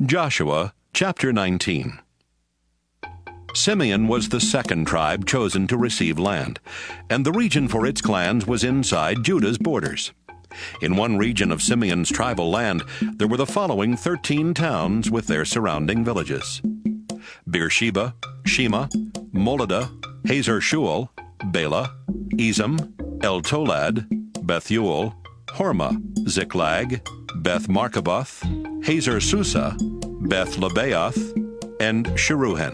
Joshua chapter 19. Simeon was the second tribe chosen to receive land, and the region for its clans was inside Judah's borders. In one region of Simeon's tribal land, there were the following 13 towns with their surrounding villages: Beersheba, Shema, Moladah, Hazar-Shual, Bela, Ezem, El-Tolad, Bethuel, Hormah, Ziklag, Beth-Marcaboth, Hazar-Susa, Beth-Lebaoth, and Sheruhen.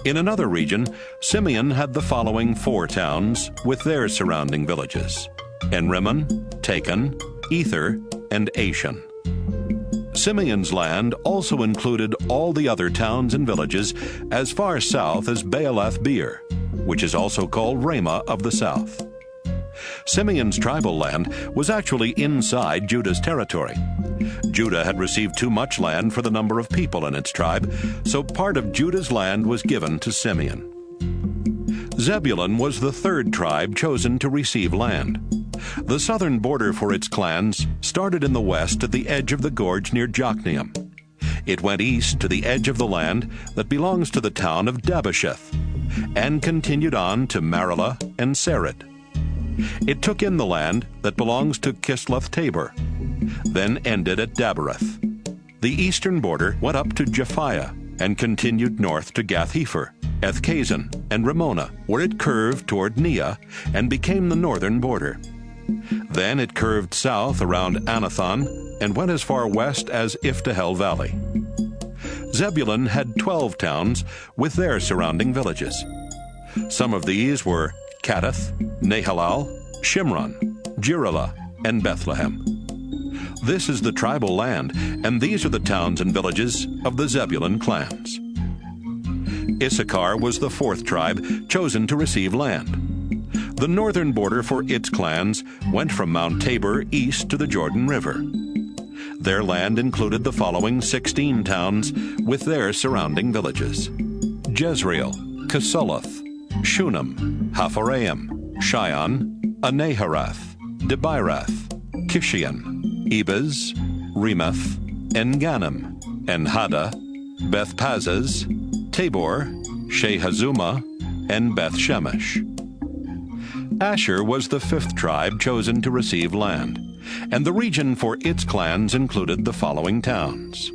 In another region, Simeon had the following 4 towns with their surrounding villages: Enrimmon, Taken, Ether, and Ashan. Simeon's land also included all the other towns and villages as far south as Baalath-beer, which is also called Ramah of the south. Simeon's tribal land was actually inside Judah's territory. Judah had received too much land for the number of people in its tribe, so part of Judah's land was given to Simeon. Zebulun was the third tribe chosen to receive land. The southern border for its clans started in the west at the edge of the gorge near Jokneam. It went east to the edge of the land that belongs to the town of Dabbesheth, and continued on to Maralah and Sarid. It took in the land that belongs to Kisloth-Tabor, then ended at Daberath. The eastern border went up to Japhiah and continued north to Gath-Hepher, Ethkazin, and Ramona, where it curved toward Neah and became the northern border. Then it curved south around Anathon and went as far west as Iftahel Valley. Zebulun had 12 towns with their surrounding villages. Some of these were Kadesh, Nahalal, Shimron, Jerulah, and Bethlehem. This is the tribal land, and these are the towns and villages of the Zebulun clans. Issachar was the 4th tribe chosen to receive land. The northern border for its clans went from Mount Tabor east to the Jordan River. Their land included the following 16 towns with their surrounding villages: Jezreel, Kesoloth, Shunem, Hapharaim, Shion, Anaharath, Debirath, Kishion, Ebez, Remeth, En-Ganim, Enhada, Beth-Pazzez, Tabor, Shehazumah, and Beth-Shemesh. Asher was the 5th tribe chosen to receive land, and the region for its clans included the following towns: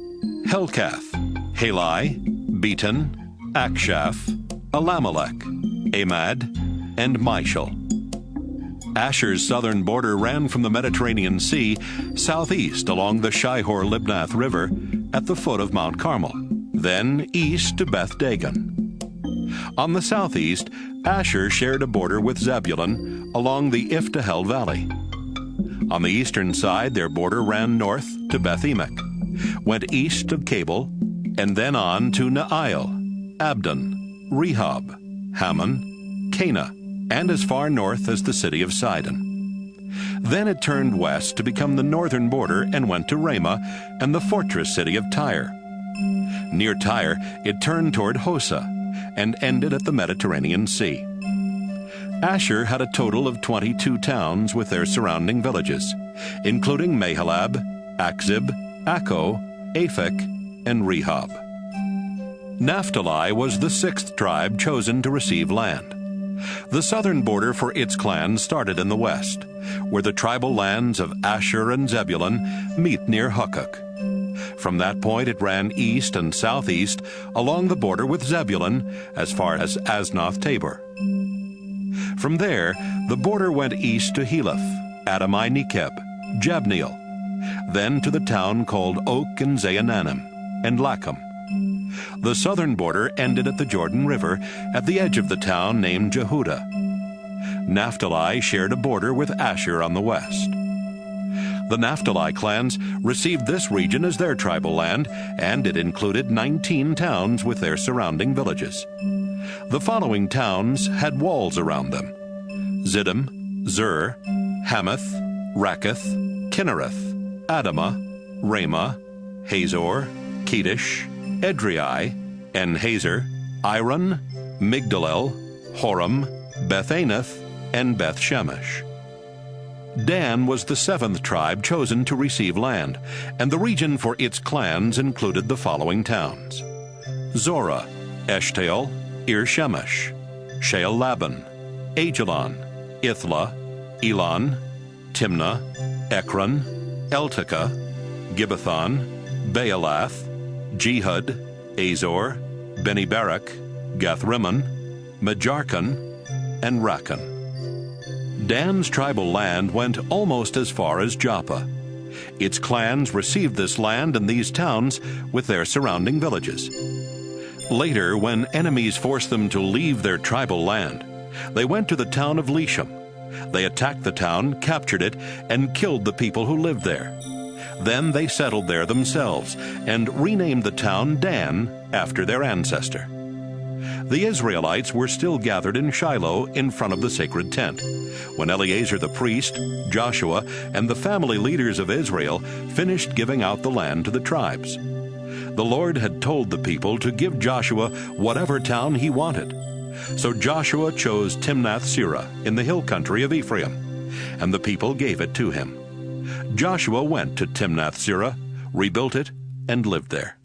Helkath, Halai, Beton, Akshaph, Alamelech, Amad, and Mishal. Asher's southern border ran from the Mediterranean Sea southeast along the Shihor-Libnath River at the foot of Mount Carmel, then east to Beth Dagon. On the southeast, Asher shared a border with Zebulun along the Iftahel Valley. On the eastern side, their border ran north to Beth-Emek, went east of Cable, and then on to Naail, Abdon, Rehob, Hammon, Cana, and as far north as the city of Sidon. Then it turned west to become the northern border and went to Ramah and the fortress city of Tyre. Near Tyre, it turned toward Hosa and ended at the Mediterranean Sea. Asher had a total of 22 towns with their surrounding villages, including Mahalab, Akzib, Akko, Aphek, and Rehob. Naphtali was the 6th tribe chosen to receive land. The southern border for its clans started in the west, where the tribal lands of Asher and Zebulun meet near Hukkok. From that point it ran east and southeast along the border with Zebulun as far as Aznoth-Tabor. From there, the border went east to Heleph, Adami-Nekeb, Jabneel, then to the town called Oak and Zaananim, and Lachem. The southern border ended at the Jordan River at the edge of the town named Jehudah. Naphtali shared a border with Asher on the west. The Naphtali clans received this region as their tribal land, and it included 19 towns with their surrounding villages. The following towns had walls around them: Ziddim, Zur, Hamath, Rakkath, Kinnereth, Adamah, Ramah, Hazor, Kedesh, Edrei, En-Hazar, Iron, Migdalel, Horem, Beth-Anath, and Beth-Shemesh. Dan was the seventh tribe chosen to receive land, and the region for its clans included the following towns: Zorah, Eshtaol, Ir-Shemesh, Sheel-Laban, Ajalon, Ithla, Elon, Timnah, Ekron, Eltekeh, Gibbethon, Baalath, Jehud, Azor, Beni-Berak, Gath-Rimmon, Mejarkon, and Rakkon. Dan's tribal land went almost as far as Joppa. Its clans received this land and these towns with their surrounding villages. Later, when enemies forced them to leave their tribal land, they went to the town of Leshem. They attacked the town, captured it, and killed the people who lived there. Then they settled there themselves and renamed the town Dan after their ancestor. The Israelites were still gathered in Shiloh in front of the sacred tent when Eleazar the priest, Joshua, and the family leaders of Israel finished giving out the land to the tribes. The Lord had told the people to give Joshua whatever town he wanted. So Joshua chose Timnath-Serah in the hill country of Ephraim, and the people gave it to him. Joshua went to Timnath-Serah, rebuilt it, and lived there.